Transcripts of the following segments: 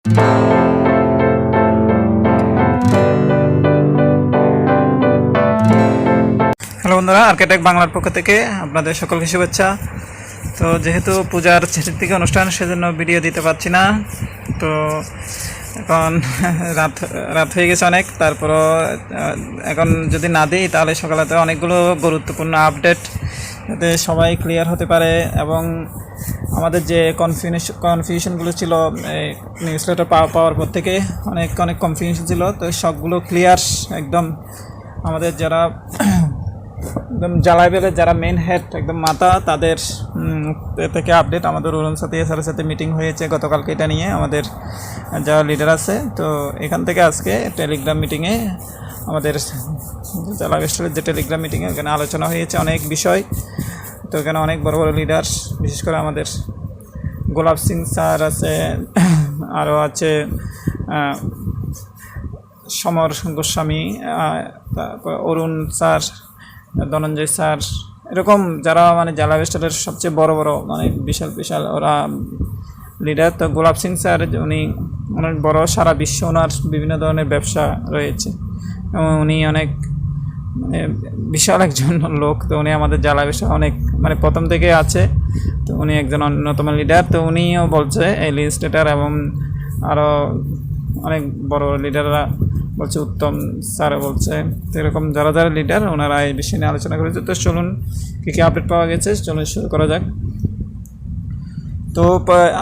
Hello বন্ধুরা, architect বাংলার পক্ষ থেকে আপনাদের সকলকে শুভেচ্ছা। তো যেহেতু পূজার শেষের দিকে অনুষ্ঠান, সেজন্য ভিডিও দিতে পারছি না। তো এখন রাত হয়ে গেছে অনেক, তারপরও এখন যদি না দিই তাহলে সকালেতে অনেকগুলো গুরুত্বপূর্ণ আপডেট যাতে সবাই ক্লিয়ার হতে পারে, এবং আমাদের যে কনফিউশনগুলো ছিল নিউজ লেটার পাওয়ার পর থেকে অনেক কনফিউশন ছিল, তো সবগুলো ক্লিয়ার একদম। আমাদের যারা একদম জ্বালাইবেলের যারা মেন হেড একদম মাথা, তাদের থেকে আপডেট। আমাদের অরুণ সাথী স্যারের সাথে মিটিং হয়েছে গতকালকে এটা নিয়ে, আমাদের যারা লিডার আছে। তো এখান থেকে আজকে টেলিগ্রাম মিটিংয়ে, আমাদের জেলা বেস্টলের যে টেলিগ্রাম মিটিংয়ে, ওখানে আলোচনা হয়েছে অনেক বিষয়। তো এখানে অনেক বড় বড় লিডার, বিশেষ করে আমাদের গোলাপ সিং স্যার আছে, আরও আছে সমর গোস্বামী, তারপর অরুণ স্যার, ধনঞ্জয় স্যার, এরকম যারা মানে জেলা বেস্টলের সবচেয়ে বড় মানে বিশাল ওরা লিডার। তো গোলাপ সিং স্যার উনি অনেক বড়, সারা বিশ্ব ওনার বিভিন্ন ধরনের ব্যবসা রয়েছে, এবং উনি অনেক মানে বিশাল একজন লোক। তো উনি আমাদের জেলা বেস্টল অনেক মানে প্রথম থেকে আছে। তো উনি একজন অন্যতম লিডার। তো উনিও বলছে এই লিস্ট লেটার, এবং আরও অনেক বড় লিডাররা বলছে, উত্তম স্যারও বলছে। তো এরকম যারা লিডার ওনারা এই বিষয় নিয়ে আলোচনা করেছে। তো চলুন কী কী আপডেট পাওয়া গেছে, চলুন শুরু করা যাক। তো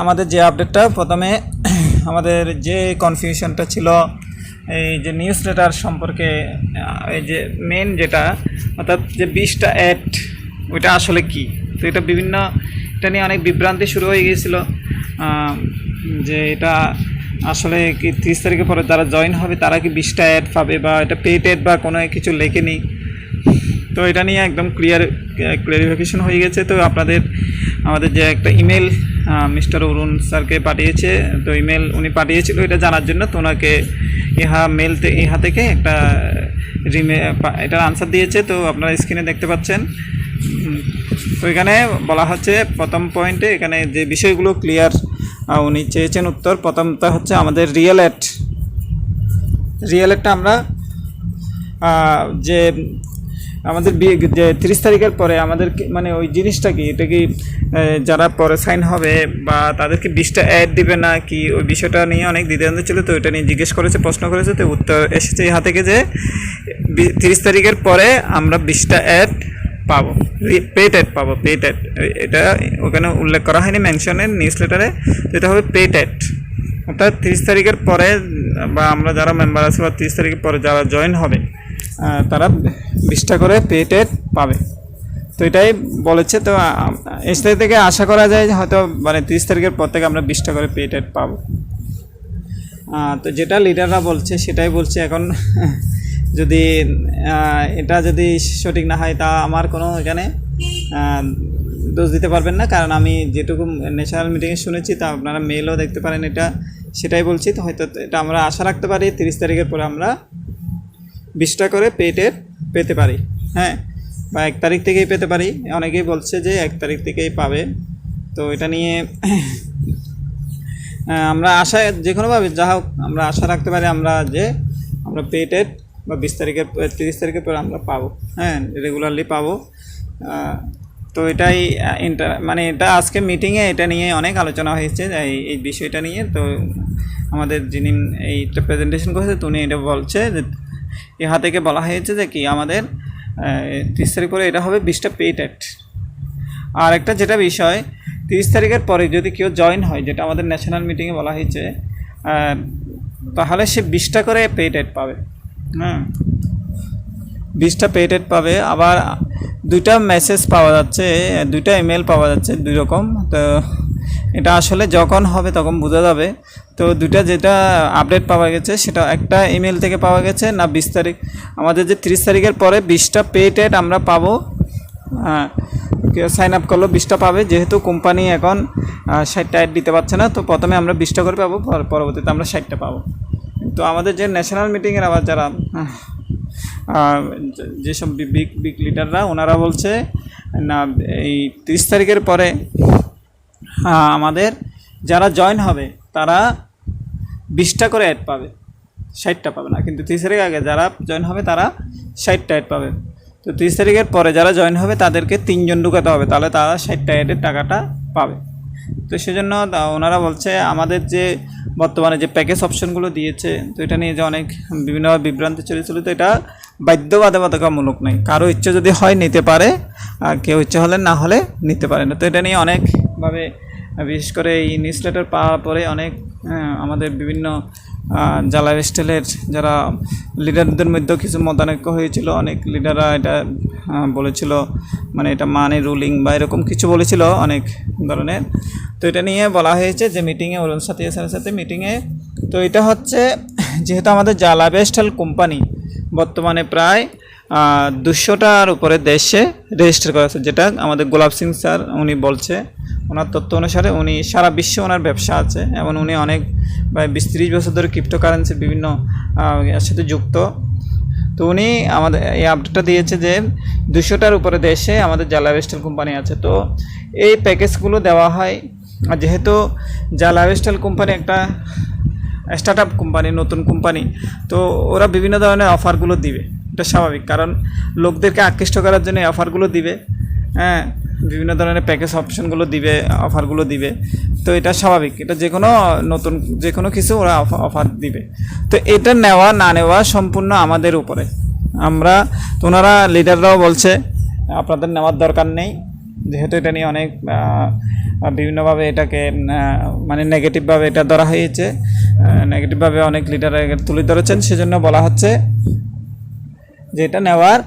আমাদের যে আপডেটটা, প্রথমে আমাদের যে কনফিউশনটা ছিল এই যে নিউজ লেটার সম্পর্কে, এই যে মেন যেটা, অর্থাৎ যে 20টা অ্যাড, ওইটা আসলে কি। তো এটা এটা নিয়ে অনেক বিভ্রান্তি শুরু হয়ে গিয়েছিল, যে এটা আসলে কি 30 তারিখের পরে যারা জয়েন হবে তারা কি 20টা অ্যাড পাবে, বা এটা পেইড অ্যাড বা কোনো কিছু লেখেনি। তো এটা নিয়ে একদম ক্লিয়ারিফিকেশন হয়ে গেছে। তো আমাদের যে একটা ইমেল মিস্টার অরুণ স্যারকে পাঠিয়েছে, তো ইমেল উনি পাঠিয়েছিল এটা জানার জন্য। তো ওনাকে ইহা থেকে একটা এটার আনসার দিয়েছে। তো আপনারা স্ক্রিনে দেখতে পাচ্ছেন। তো এখানে বলা হচ্ছে প্রথম পয়েন্টে, এখানে যে বিষয়গুলো ক্লিয়ার উনি চেয়েছেন উত্তর, প্রথমটা হচ্ছে আমাদের রিয়েল অ্যাডটা আমরা যে আমাদের যে 30 তারিখের পরে আমাদের মানে ওই জিনিসটা কি, এটা কি যারা পরে সাইন হবে বা তাদেরকে 20টা অ্যাড দিবে না কি, ওই বিষয়টা নিয়ে অনেক দ্বিধাদ্বন্দ্ব ছিল। তো এটা নিয়ে জিজ্ঞেস করেছে, প্রশ্ন করেছে। তো উত্তর এসেছে ইহা থেকে যে 30 তারিখের পরে আমরা 20টা অ্যাড পাবো, পেইড অ্যাড পাবো। পেইড অ্যাড এটা ওখানে উল্লেখ করা হয়নি মেনশনের নিউজ লেটারে। তো এটা হবে পেইড অ্যাড, অর্থাৎ 30 তারিখের পরে, বা আমরা যারা মেম্বার আছে বা 30 তারিখের পরে যারা জয়েন হবে তারা 20টা করে পেইড অ্যাড পাবে। তো এটাই বলেছে। তো এস থেকে আশা করা যায় যে হয়তো মানে 30 তারিখের পর থেকে আমরা 20টা করে পেইড অ্যাড পাবো। তো যেটা লিডাররা বলছে সেটাই বলছে। এখন যদি এটা যদি সঠিক না হয়, তা আমার কোনো এখানে দোষ দিতে পারবেন না, কারণ আমি যেটুকু ন্যাশনাল মিটিংয়ে শুনেছি, তা আপনারা মেলও দেখতে পারেন, এটা সেটাই বলছি। তো হয়তো এটা আমরা আশা রাখতে পারি 30 তারিখের পরে আমরা 20টা করে পেইড অ্যাড পেতে পারি, হ্যাঁ, বা 1 তারিখ থেকেই পেতে পারি। অনেকেই বলছে যে 1 তারিখ থেকেই পাবে। তো এটা নিয়ে আমরা আশা যে কোনোভাবে যা হোক আমরা আশা রাখতে পারি আমরা পেইড অ্যাড বা 30 তারিখের পরে আমরা পাবো, হ্যাঁ, রেগুলারলি পাবো। তো এটাই মানে এটা আজকে মিটিংয়ে এটা নিয়ে অনেক আলোচনা হয়েছে এই বিষয়টা নিয়ে। তো আমাদের যিনি এইটা প্রেজেন্টেশন করেছে, উনি এটা বলছে যে ইহা থেকে বলা হয়েছে যে কি আমাদের 30 তারিখ পরে এটা হবে 20টা পেইড অ্যাড। আর একটা যেটা বিষয়, 30 তারিখের পরে যদি কেউ জয়েন হয়, যেটা আমাদের ন্যাশনাল মিটিংয়ে বলা হয়েছে, তাহলে সে 20টা করে পেইড অ্যাড পাবে, হ্যাঁ, 20টা পেইড অ্যাড পাবে। আবার 2টা মেসেজ পাওয়া যাচ্ছে, 2টা ইমেল পাওয়া যাচ্ছে, 2 রকম। তো এটা আসলে যখন হবে তখন বোঝা যাবে। তো 2টা যেটা আপডেট পাওয়া গেছে, সেটা একটা ইমেল থেকে পাওয়া গেছে না 20 তারিখ, আমাদের যে 30 তারিখের পরে 20টা পেইড অ্যাড আমরা পাবো। সাইন আপ করলেও 20টা পাবে, যেহেতু কোম্পানি এখন 60টা অ্যাড দিতে পারছে না। তো প্রথমে আমরা 20টা করে পাবো, পরবর্তীতে আমরা 60টা পাবো। তো আমাদের যে ন্যাশনাল মিটিংয়ের আবার যারা যেসব বিগ লিডাররা, ওনারা বলছে না এই 30 তারিখের পরে আমাদের যারা জয়েন হবে তারা 20টা করে অ্যাড পাবে, 60টা পাবে না। কিন্তু 30 তারিখ আগে যারা জয়েন হবে তারা 60টা অ্যাড পাবে। তো 30 তারিখের পরে যারা জয়েন হবে তাদেরকে 3 জন ঢুকাতে হবে, তাহলে তারা 60টা অ্যাডের টাকাটা পাবে। তো সেজন্য ওনারা বলছে আমাদের যে বর্তমানে যে প্যাকেজ অপশনগুলো দিয়েছে, তো এটা নিয়ে যে অনেক বিভিন্ন বিভ্রান্তি চলেছিল, তো এটা বাধ্যবাধকতামূলক নয়, কারো ইচ্ছে যদি হয় নিতে পারে, আর কেউ ইচ্ছে হলে না হলে নিতে পারে না। তো এটা নিয়ে অনেকভাবে, বিশেষ করে এই নিউজ লেটার পাওয়ার পরে অনেক আমাদের বিভিন্ন জ্বালা স্টাইলের যারা লিডারদের মধ্যেও কিছু মতানৈক্য হয়েছিল। অনেক লিডাররা এটা বলেছিল, মানে এটা মানে রুলিং বা এরকম কিছু বলেছিল অনেক ধরনের। তো এটা নিয়ে বলা হয়েছে যে মিটিংয়ে, অরুণ সাথিয়া স্যারের সাথে মিটিংয়ে, তো এটা হচ্ছে যেহেতু আমাদের জ্বালা স্টাইল কোম্পানি বর্তমানে প্রায় 200টার উপরে দেশে রেজিস্টার করা আছে, যেটা আমাদের গোলাপ সিং স্যার উনি বলছে, ওনার তথ্য অনুসারে উনি সারা বিশ্বে ওনার ব্যবসা আছে, এবং উনি অনেক প্রায় 20-30 বছর ধরে ক্রিপ্টোকারেন্সির বিভিন্ন এর সাথে যুক্ত। তো উনি আমাদের এই আপডেটটা দিয়েছে যে 200টার উপরে দেশে আমাদের জ্বালা স্টাইল কোম্পানি আছে। তো এই প্যাকেজগুলো দেওয়া হয়, আর যেহেতু জ্বালা স্টাইল কোম্পানি একটা স্টার্ট আপ কোম্পানি, নতুন কোম্পানি, তো ওরা বিভিন্ন ধরনের অফারগুলো দিবে, এটা স্বাভাবিক, কারণ লোকদেরকে আকৃষ্ট করার জন্য এই অফারগুলো দিবে। হ্যাঁ, বিভিন্ন ধরনের প্যাকেজ অপশনগুলো দিবে, অফারগুলো দিবে, তো এটা স্বাভাবিক, এটা যে কোনো নতুন যে কোনো কিছু ওরা অফার দিবে। তো এটা নেওয়া না নেওয়া সম্পূর্ণ আমাদের উপরে। আমরা, তো ওনারা লিডাররাও বলছে আপনাদের নেওয়ার দরকার নেই, যেহেতু এটা নিয়ে অনেক বিভিন্নভাবে এটাকে মানে নেগেটিভভাবে এটা ধরা হয়েছে, নেগেটিভভাবে অনেক লিডার তুলে ধরেছেন, সেজন্য বলা হচ্ছে যে এটা নেওয়ার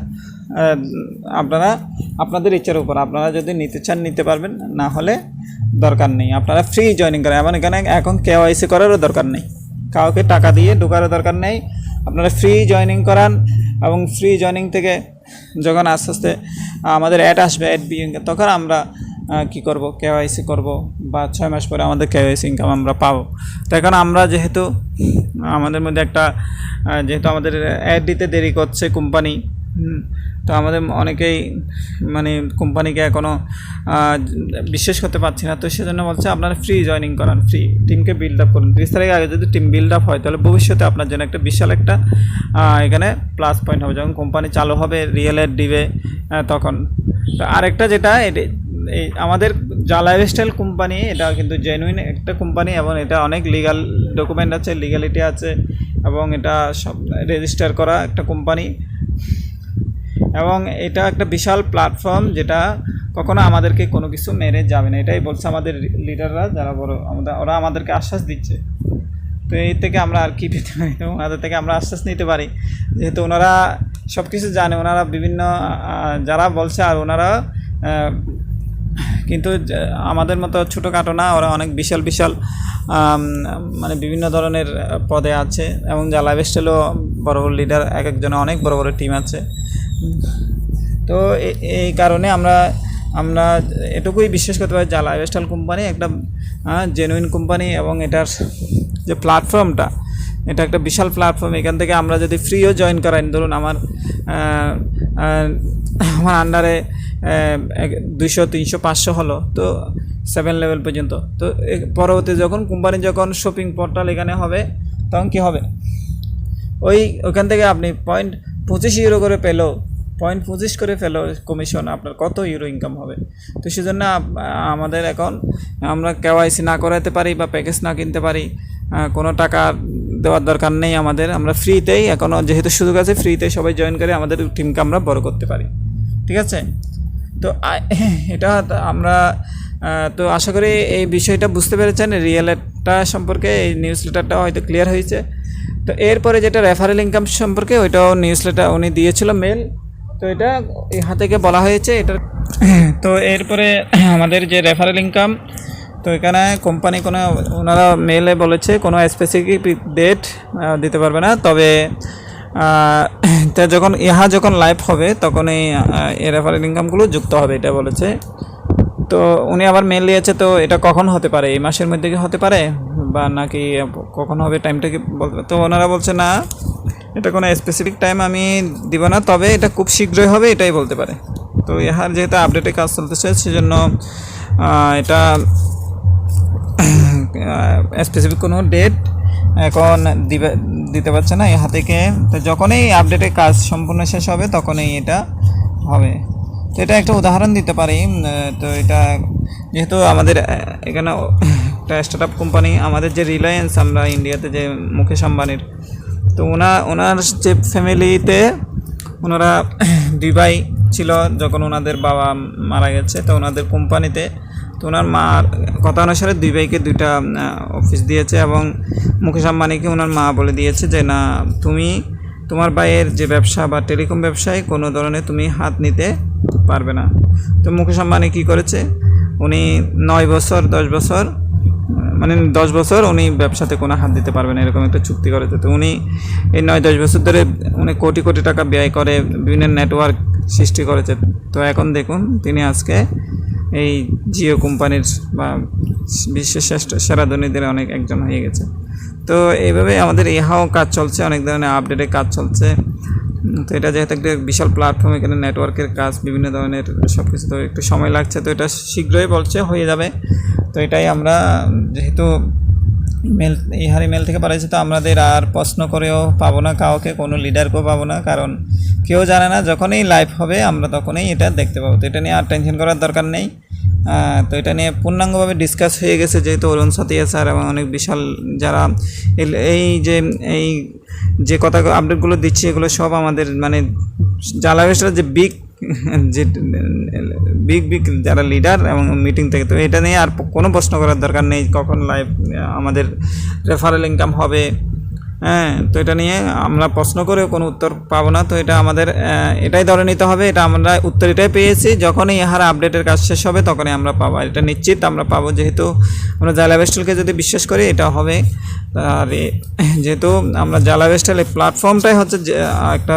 আপনারা আপনাদের ইচ্ছার উপর, আপনারা যদি নিতে চান নিতে পারবেন, না হলে দরকার নেই। আপনারা ফ্রি জয়েনিং করেন, এমন এখানে এখন KYC করারও দরকার নেই, কাউকে টাকা দিয়ে ঢোকারও দরকার নেই। আপনারা ফ্রি জয়েনিং করান, এবং ফ্রি জয়েনিং থেকে যখন আস্তে আস্তে আমাদের অ্যাড আসবে, অ্যাড তখন আমরা কি করব, KYC করব, বা 6 মাস পরে আমাদের KYC ইনকাম আমরা পাবো। তো এখন আমরা যেহেতু আমাদের মধ্যে একটা যেহেতু আমাদের অ্যাড দিতে দেরি করছে কোম্পানি, তো আমাদের অনেকেই মানে কোম্পানিকে এখনও বিশ্বাস করতে পারছি না। তো সেজন্য বলছে আপনারা ফ্রি জয়েনিং করান, ফ্রি টিমকে বিল্ড আপ করুন। 30 তারিখের আগে যদি টিম বিল্ড আপ হয়, তাহলে ভবিষ্যতে আপনার জন্য একটা বিশাল একটা এখানে প্লাস পয়েন্ট হবে, যখন কোম্পানি চালু হবে, রিয়েল এড দিবে তখন। তো আরেকটা যেটা এই আমাদের জ্বালা স্টাইল কোম্পানি, এটা কিন্তু জেনুইন একটা কোম্পানি, এবং এটা অনেক লিগাল ডকুমেন্ট আছে, লিগালিটি আছে, এবং এটা সব রেজিস্টার করা একটা কোম্পানি, এবং এটা একটা বিশাল প্ল্যাটফর্ম যেটা কখনো আমাদেরকে কোনো কিছু মেরে যাবে না। এটাই বলছে আমাদের লিডাররা, যারা বড় ওরা আমাদেরকে আশ্বাস দিচ্ছে। তো এই থেকে আমরা আর কি পেতে পারি, ওনাদের থেকে আমরা আশ্বাস নিতে পারি, যেহেতু ওনারা সব কিছু জানে, ওনারা বিভিন্ন যারা বলছে, আর ওনারা কিন্তু আমাদের মতো ছোটোখাটো না, ওরা অনেক বিশাল বিশাল মানে বিভিন্ন ধরনের পদে আছে, এবং জ্বালা স্টাইলও বড় বড় লিডার, এক একজনের অনেক বড় বড় টিম আছে। তো এই কারণে আমরা এটুকুই বিশ্বাস করতে পারি, জ্বালা স্টাইল কোম্পানি একটা জেনুইন কোম্পানি, এবং এটার যে প্ল্যাটফর্মটা, এটা একটা বিশাল প্ল্যাটফর্ম। এখান থেকে আমরা যদি ফ্রিও জয়েন করাই, ধরুন আমার আন্ডারে 200, 300, 500 হলো, তো 7 লেভেল পর্যন্ত। তো পরবর্তী যখন কোম্পানি যখন শপিং পোর্টাল এখানে হবে, তখন কী হবে, ওইখান থেকে আপনি 0.25 ইউরো করে পেলেও, 0.25 করে পেলেও কমিশন, আপনার কত ইউরো ইনকাম হবে। তো সেজন্য আমাদের এখন আমরা KYC না করাতে পারি বা প্যাকেজ না কিনতে পারি, কোনো টাকা দেওয়ার দরকার নেই আমাদের, আমরা ফ্রিতেই এখনও যেহেতু সুযোগ আছে, ফ্রিতেই সবাই জয়েন করে আমাদের টিমকে আমরা বড় করতে পারি। ঠিক আছে, তো এটা আমরা তো আশা করি এই বিষয়টা বুঝতে পেরেছেন, রিয়েলটা সম্পর্কে এই নিউজ লেটারটা হয়তো ক্লিয়ার হয়েছে। তো এরপরে যেটা রেফারেল ইনকাম সম্পর্কে, ওইটাও নিউজ লেটার উনি দিয়েছিল মেল, তো এটা ইহা থেকে বলা হয়েছে এটা। তো এরপরে আমাদের যে রেফারেল ইনকাম, তো এখানে কোম্পানি কোনো, ওনারা মেলে বলেছে কোনো স্পেসিফিক ডেট দিতে পারবে না, তবে তা যখন লাইভ হবে তখন এই রেফারেল ইনকামগুলো যুক্ত হবে, এটা বলেছে। তো উনি আবার মেল দিয়েছে, তো এটা কখন হতে পারে, এই মাসের মধ্যে কি হতে পারে, বা নাকি কখন হবে, টাইমটা কি বলতে, তো ওনারা বলছে না, এটা কোনো স্পেসিফিক টাইম আমি দিব না, তবে এটা খুব শীঘ্রই হবে, এটাই বলতে পারে। তো ইহার যেহেতু আপডেটে কাজ চলতেছে, সেজন্য এটা স্পেসিফিক কোনো ডেট এখন দিতে পারছে না ইহা থেকে। তো যখনই আপডেটের কাজ সম্পূর্ণ শেষ হবে তখনই এটা হবে। তো এটা একটা উদাহরণ দিতে পারি। তো এটা যেহেতু আমাদের এখানে একটা স্টার্ট আপ কোম্পানি, আমাদের যে রিলায়েন্স, আমরা ইন্ডিয়াতে যে মুকেশ আম্বানির, তো ওনার যে ফ্যামিলিতে ওনারা 2 ভাই ছিল। যখন ওনাদের বাবা মারা গেছে তো ওনাদের কোম্পানিতে, তো ওনার মার কথা অনুসারে 2 ভাইকে 2টা অফিস দিয়েছে এবং মুকেশ আম্বানিকে ওনার মা বলে দিয়েছে যে না, তুমি তোমার ভাইয়ের যে ব্যবসা বা টেলিকম ব্যবসায় কোনো ধরনের তুমি হাত নিতে পারবে না। তো মুকেশ আম্বানি কী করেছে, উনি 9 বছর 10 বছর মানে 10 বছর উনি ব্যবসাতে কোনো হাত দিতে পারবেন না, এরকম একটা চুক্তি করেছে। তো উনি এই 9-10 বছর ধরে উনি কোটি কোটি টাকা ব্যয় করে বিভিন্ন নেটওয়ার্ক সৃষ্টি করেছে। তো এখন দেখুন তিনি আজকে এই জিও কোম্পানির বা বিশ্বের সেরা ধনীদের অনেক একজন হয়ে গেছে। তো এইভাবে আমাদের ইহাও কাজ চলছে, অনেক ধরনের আপডেটের কাজ চলছে। তো এটা যেহেতু একটা বিশাল প্ল্যাটফর্ম, এখানে নেটওয়ার্কের কাজ বিভিন্ন ধরনের সব কিছু, তো একটু সময় লাগছে। তো এটা শীঘ্রই বলছে হয়ে যাবে। তো এটাই আমরা যেহেতু ইমেল থেকে পাঠাচ্ছি, তো আমাদের আর প্রশ্ন করেও পাবো না কাউকে, কোনো লিডারকেও পাবো না, কারণ কেউ জানে না। যখনই লাইভ হবে আমরা তখনই এটা দেখতে পাবো। তো এটা নিয়ে আর টেনশন করার দরকার নেই। তো এটা নিয়ে পূর্ণাঙ্গভাবে ডিসকাস হয়ে গেছে, যেহেতু অরুণ সাতিয়া স্যার এবং অনেক বিশাল যারা এই যে কথা আপডেটগুলো দিচ্ছে, এগুলো সব আমাদের মানে জালাভেস্টার যে বিগ যারা লিডার এবং মিটিং থেকে। তো এটা নিয়ে আর কোনো প্রশ্ন করার দরকার নেই কখন লাইভ আমাদের রেফারেল ইনকাম হবে। হ্যাঁ, তো এটা নিয়ে আমরা প্রশ্ন করে কোনো উত্তর পাবো না। তো এটা আমাদের এটাই ধরে নিতে হবে, এটা আমরা উত্তর এটাই পেয়েছি, যখনই ইহার আপডেটের কাজ শেষ হবে তখনই আমরা পাবো। এটা নিশ্চিত আমরা পাবো, যেহেতু আমরা জালাভেস্টালকে যদি বিশ্বাস করি এটা হবে। আর যেহেতু আমরা জালাভেস্টাল এই প্ল্যাটফর্মটাই হচ্ছে একটা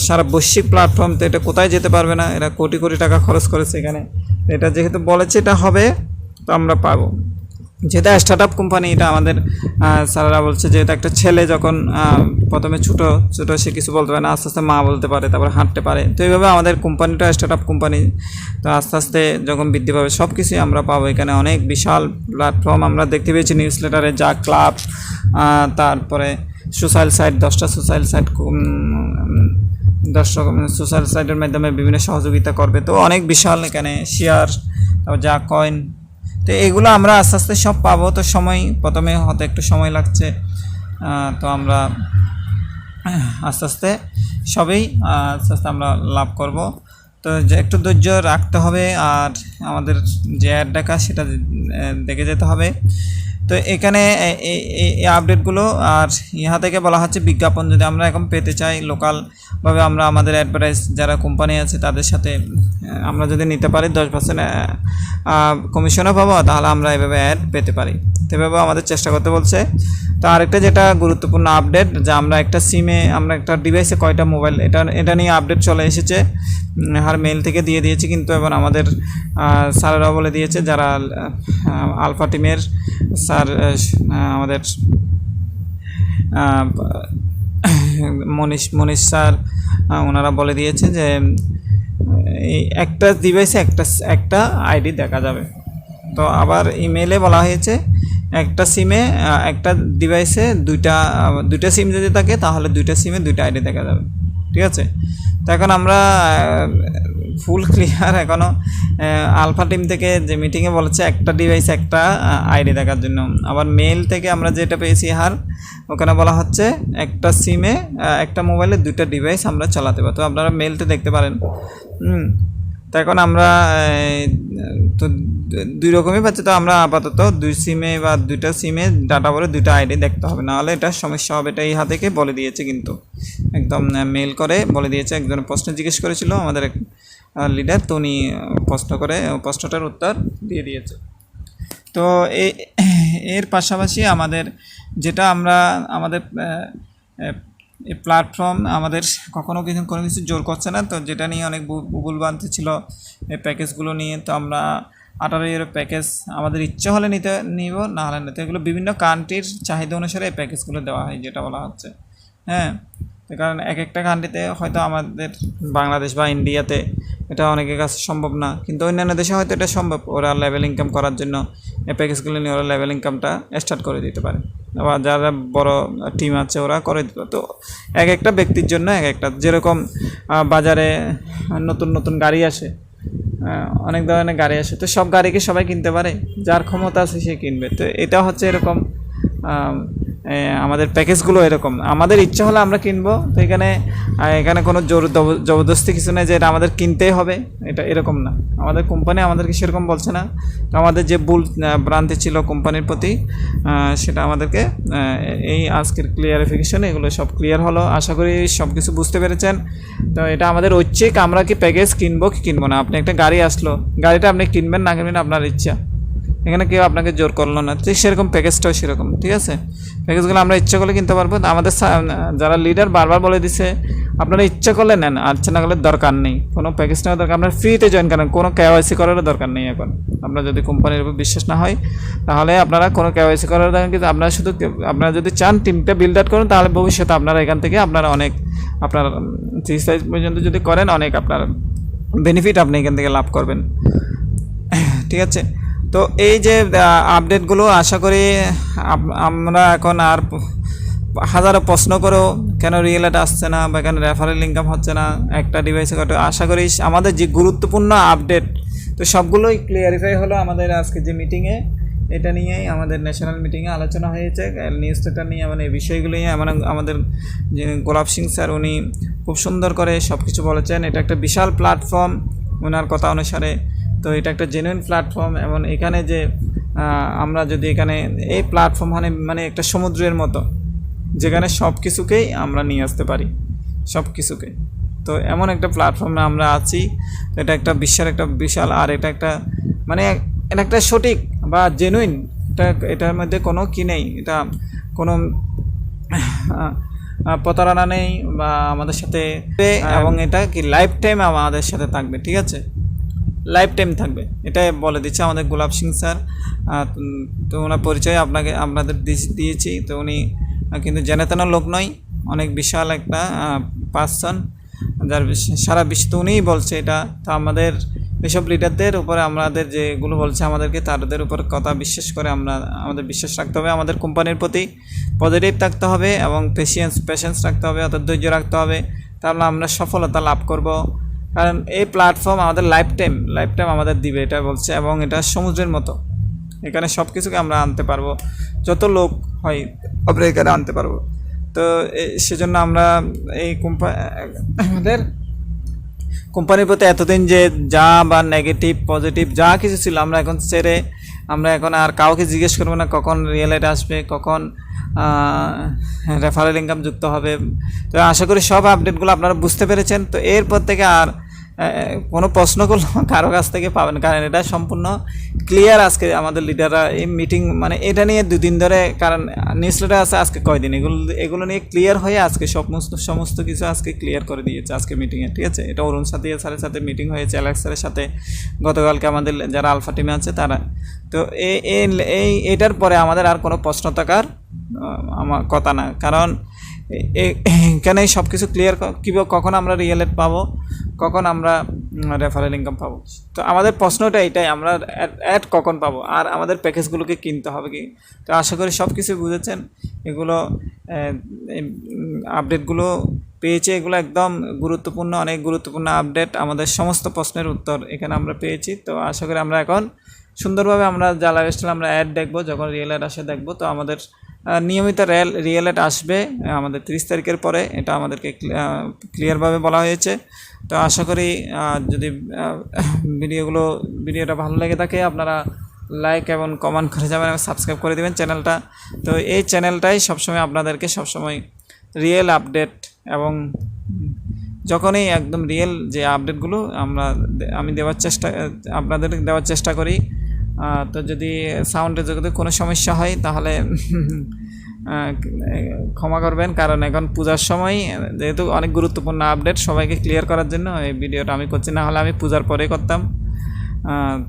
সারা বৈশ্বিক প্ল্যাটফর্ম। তো এটা কোথায় যেতে পারবে না, এরা কোটি কোটি টাকা খরচ করেছে এখানে। এটা যেহেতু বলেছে এটা হবে, তো আমরা পাবো। যেহেতু স্টার্ট আপ কোম্পানি, এটা আমাদের স্যাররা বলছে, যেহেতু একটা ছেলে যখন প্রথমে ছোটো সে কিছু বলতে পারে না, আস্তে আস্তে মা বলতে পারে, তারপর হাঁটতে পারে। তো এইভাবে আমাদের কোম্পানিটা স্টার্ট আপ কোম্পানি। তো আস্তে আস্তে যখন বৃদ্ধি পাবে সব কিছুই আমরা পাবো। এখানে অনেক বিশাল প্ল্যাটফর্ম আমরা দেখতে পেয়েছি নিউজ লেটারে, যা ক্লাব, তারপরে সোশ্যাল সাইট, 10টা সোশ্যাল সাইট, 10 রকমের সোশ্যাল সাইটের মাধ্যমে বিভিন্ন সহযোগিতা করবে। তো অনেক বিশাল এখানে শেয়ার, তারপর যা কয়েন, তো এগুলো আমরা আস্তে আস্তে সব পাবো। তো প্রথমে হয়তো একটু সময় লাগছে, তো আমরা আস্তে আস্তে আমরা লাভ করব। তো যে একটু ধৈর্য রাখতে হবে, আর আমাদের যে অ্যাড ডাকা সেটা দেখে যেতে হবে। তো এখানে এই আপডেটগুলো, আর ইহা থেকে বলা হচ্ছে বিজ্ঞাপন যদি আমরা এখন পেতে চাই লোকালভাবে, আমরা আমাদের অ্যাডভার্টাইজ যারা কোম্পানি আছে তাদের সাথে আমরা যদি নিতে পারি 10% কমিশনও পাবো, তাহলে আমরা এভাবে অ্যাড পেতে পারি। এভাবে আমাদের চেষ্টা করতে বলছে। তো আরেকটা যেটা গুরুত্বপূর্ণ আপডেট, যে আমরা একটা সিমে, আমরা একটা ডিভাইসে কয়টা মোবাইল, এটা নিয়ে আপডেট চলে এসেছে, আর মেল থেকে দিয়ে দিয়েছি। কিন্তু এবার আমাদের স্যারেরাও বলে দিয়েছে, যারা আলফা টিমের স্যার, আমাদের মনীষ স্যার, ওনারা বলে দিয়েছে যে এই একটা ডিভাইসে একটা আইডি দেখা যাবে। তো আবার ইমেলে বলা হয়েছে একটা সিমে, একটা ডিভাইসে দুইটা সিম যদি থাকে তাহলে 2টা সিমে 2টা আইডি দেখা যাবে। ঠিক আছে? তো এখন আমরা ফুল ক্লিয়ার। এখনও আলফা টিম থেকে যে মিটিংয়ে বলেছে একটা ডিভাইস একটা আইডি দেখার জন্য। আবার মেল থেকে আমরা যেটা পেয়েছি ওখানে বলা হচ্ছে একটা সিমে, একটা মোবাইলে 2টা ডিভাইস আমরা চালাতে পারি। তো আপনারা মেলতে দেখতে পারেন। তো এখন আমরা তো 2 রকমই পাচ্ছি। তো আমরা আপাতত 2 সিমে বা 2টা সিমে ডাটা ভরে 2টা আইডি দেখতে হবে, নাহলে এটা সমস্যা হবে। এটা এই থেকে বলে দিয়েছে, কিন্তু একদম মেল করে বলে দিয়েছে। একজন প্রশ্ন জিজ্ঞেস করেছিল আমাদের এক লিডার, তো উনি প্রশ্নটার উত্তর দিয়ে দিয়েছে। তো এর পাশাপাশি আমাদের যেটা আমাদের এই প্ল্যাটফর্ম আমাদের কখনো কোনো কিছু জোর করছে না। তো যেটা নিয়ে অনেক ভুলভ্রান্তি ছিল এই প্যাকেজগুলো নিয়ে, তো আমরা 18 ইউরো প্যাকেজ আমাদের ইচ্ছে হলে নিব, না হলে নিতে। এগুলো বিভিন্ন কান্ট্রির চাহিদা অনুসারে এই প্যাকেজগুলো দেওয়া হয়, যেটা বলা হচ্ছে। হ্যাঁ, তো কারণ এক একটা কান্ট্রিতে হয়তো আমাদের বাংলাদেশ বা ইন্ডিয়াতে এটা অনেকের কাছে সম্ভব না, কিন্তু অন্যান্য দেশে হয়তো এটা সম্ভব। ওরা লেভেল ইনকাম করার জন্য এই প্যাকেজগুলো নিয়ে ওরা লেভেল ইনকামটা স্টার্ট করে দিতে পারে। বা যারা বড় টিম আছে ওরা করে দিল। তো এক একটা ব্যক্তির জন্য এক একটা, যেরকম বাজারে নতুন নতুন গাড়ি আসে, অনেক ধরনের গাড়ি আসে, তো সব গাড়িকে সবাই কিনতে পারে, যার ক্ষমতা আছে সে কিনবে। তো এটা হচ্ছে এরকম আমাদের প্যাকেজগুলো এরকম, আমাদের ইচ্ছা হলে আমরা কিনবো। তো এখানে কোনো জবরদস্তি কিছু নেই যে এটা আমাদের কিনতেই হবে, এটা এরকম না। আমাদের কোম্পানি আমাদেরকে সেরকম বলছে না। তো আমাদের যে ভুল ভ্রান্তি ছিল কোম্পানির প্রতি, সেটা আমাদেরকে এই আজকের ক্লিয়ারিফিকেশন এগুলো সব ক্লিয়ার হলো। আশা করি সব কিছু বুঝতে পেরেছেন। তো এটা আমাদের ঐচ্ছিক, আমরা কি প্যাকেজ কিনবো কি কিনবো না। আপনি একটা গাড়ি আসলো, গাড়িটা আপনি কিনবেন না কিনবেন আপনার ইচ্ছা, এখানে কেউ আপনাকে জোর করলো না। ঠিক সেরকম প্যাকেজটাও সেরকম, ঠিক আছে। প্যাকেজগুলো আমরা ইচ্ছা করলে কিনতে পারবো। আমাদের যারা লিডার বারবার বলে দিছে আপনারা ইচ্ছা করলে নেন, ইচ্ছা না করলে দরকার নেই, কোনো প্যাকেজ নেওয়ার দরকার, আপনার ফ্রিতে জয়েন করেন, কোনো কেওয়াইসি করারও দরকার নেই। এখন আপনার যদি কোম্পানির উপর বিশ্বাস না হয় তাহলে আপনারা কোনো কেওয়াইসি করার দরকার, কিন্তু আপনারা শুধু আপনারা যদি চান টিমটা বিল্ড আউট করেন, তাহলে ভবিষ্যতে আপনারা এখান থেকে আপনারা অনেক, আপনার 30 পর্যন্ত যদি করেন অনেক আপনার বেনিফিট আপনি এখান থেকে লাভ করবেন, ঠিক আছে। তো এই যে আপডেটগুলো আশা করি আমরা এখন আর হাজারো প্রশ্ন করেও কেন রিয়েলেট আসছে না বা কেন রেফারেল ইনকাম হচ্ছে না একটা ডিভাইসে কত, আশা করি আমাদের যে গুরুত্বপূর্ণ আপডেট তো সবগুলোই ক্লিয়ারিফাই হলো আমাদের আজকে যে মিটিংয়ে। এটা নিয়েই আমাদের ন্যাশনাল মিটিংয়ে আলোচনা হয়েছে, নিউজ পেপার নিয়ে, মানে এই বিষয়গুলো নিয়ে আমাদের যে গোলাপ সিং স্যার উনি খুব সুন্দর করে সব কিছু বলেছেন। এটা একটা বিশাল প্ল্যাটফর্ম ওনার কথা অনুসারে। তো এটা একটা জেনুইন প্ল্যাটফর্ম, এবং এখানে যে আমরা যদি এখানে এই প্ল্যাটফর্ম মানে একটা সমুদ্রের মতো, যেখানে সব কিছুকেই আমরা নিয়ে আসতে পারি, সব কিছুকে। তো এমন একটা প্ল্যাটফর্মে আমরা আছি। এটা একটা বিশ্বের একটা বিশাল, আর এটা একটা মানে এটা একটা সঠিক বা জেনুইন, এটার মধ্যে কোনো কি নেই, এটা কোনো প্রতারণা নেই বা আমাদের সাথে, এবং এটা কি লাইফ টাইম আমাদের সাথে থাকবে, ঠিক আছে, লাইফ টাইম থাকবে, এটাই বলে দিচ্ছে আমাদের গোলাপ সিং স্যার। তো ওনার পরিচয় আপনাদের দিয়েছি। তো উনি কিন্তু জেনে তেন লোক নয়, অনেক বিশাল একটা পার্সন, যার সারা বিশ্ব উনিই বলছে এটা। তো আমাদের এসব লিডারদের উপরে আমাদের যেগুলো বলছে আমাদেরকে, তাদের উপর কথা বিশ্বাস করে আমাদের বিশ্বাস রাখতে হবে, আমাদের কোম্পানির প্রতি পজিটিভ থাকতে হবে, এবং পেশেন্স রাখতে হবে, অর্থাৎ ধৈর্য রাখতে হবে, তাহলে আমরা সফলতা লাভ করব। কারণ এই প্ল্যাটফর্ম আমাদের লাইফ টাইম আমাদের দিবে, এটা বলছে। এবং এটা সমুদ্রের মতো, এখানে সব কিছুকে আমরা আনতে পারবো, যত লোক হয় আমরা এখানে আনতে পারবো। তো সেজন্য আমরা এই আমাদের কোম্পানির প্রতি এতদিন যে যা বা নেগেটিভ পজিটিভ যা কিছু ছিল, আমরা এখন ছেড়ে আমরা এখন আর কাউকে জিজ্ঞেস করবো না কখন রিয়েলাইট আসবে, কখন রেফারেল ইনকাম যুক্ত হবে। তো আশা করি সব আপডেটগুলো আপনারা বুঝতে পেরেছেন। তো এরপর থেকে আর কোনো প্রশ্ন করলে কারো কাছ থেকে পাবেন, কারণ এটা সম্পূর্ণ ক্লিয়ার। আজকে আমাদের লিডাররা এই মিটিং মানে এটা নিয়ে 2 দিন ধরে, কারণ নিউজলেটার আছে আজকে কয়দিন, এগুলো নিয়ে ক্লিয়ার হয়ে আজকে সমস্ত কিছু আজকে ক্লিয়ার করে দিয়েছে আজকে মিটিংয়ে, ঠিক আছে। এটা অরুণ সাথিয়া স্যারের সাথে মিটিং হয়েছে, অ্যালেক্স স্যারের সাথে গতকালকে আমাদের যারা আলফা টিমে আছে তারা। তো এটার পরে আমাদের আর কোনো প্রশ্ন থাকার আমার কথা না, কারণ এখানেই সব কিছু ক্লিয়ার, কখন আমরা রিয়েলেট পাবো, কখন আমরা রেফারেল ইনকাম পাবো। তো আমাদের প্রশ্নটা এটাই, আমরা অ্যাড কখন পাবো, আর আমাদের প্যাকেজগুলোকে কিনতে হবে কি। তো আশা করি সব কিছু বুঝেছেন। এগুলো আপডেটগুলো পেয়েছে, এগুলো একদম গুরুত্বপূর্ণ, অনেক গুরুত্বপূর্ণ আপডেট। আমাদের সমস্ত প্রশ্নের উত্তর এখানে আমরা পেয়েছি। তো আশা করি আমরা এখন সুন্দরভাবে আমরা জ্বালা রেস্টাল আমরা অ্যাড দেখবো, যখন রিয়েলেট আসে দেখবো। তো আমাদের নিয়মিত রিয়েলেট আসবে আমাদের 30 তারিখের পরে, এটা আমাদেরকে ক্লিয়ারভাবে বলা হয়েছে। তো আশা করি যদি ভিডিওটা ভালো লেগে থাকে আপনারা লাইক এবং কমেন্ট করে যাবেন এবং সাবস্ক্রাইব করে দেবেন চ্যানেলটা। তো এই চ্যানেলটাই সবসময় আপনাদেরকে সবসময় রিয়েল আপডেট, এবং যখনই একদম রিয়েল যে আপডেটগুলো আমি আপনাদের দেওয়ার চেষ্টা করি। তো যদি সাউন্ডের যদি কোনো সমস্যা হয় তাহলে ক্ষমা করবেন, কারণ এখন পূজার সময় যেহেতু অনেক গুরুত্বপূর্ণ আপডেট সবাইকে ক্লিয়ার করার জন্য এই ভিডিওটা আমি করছি, না হলে আমি পূজার পরে করতাম।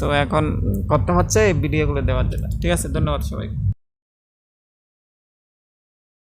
তো এখন করতে হচ্ছে এই ভিডিওগুলো দেওয়ার জন্য, ঠিক আছে। ধন্যবাদ সবাইকে।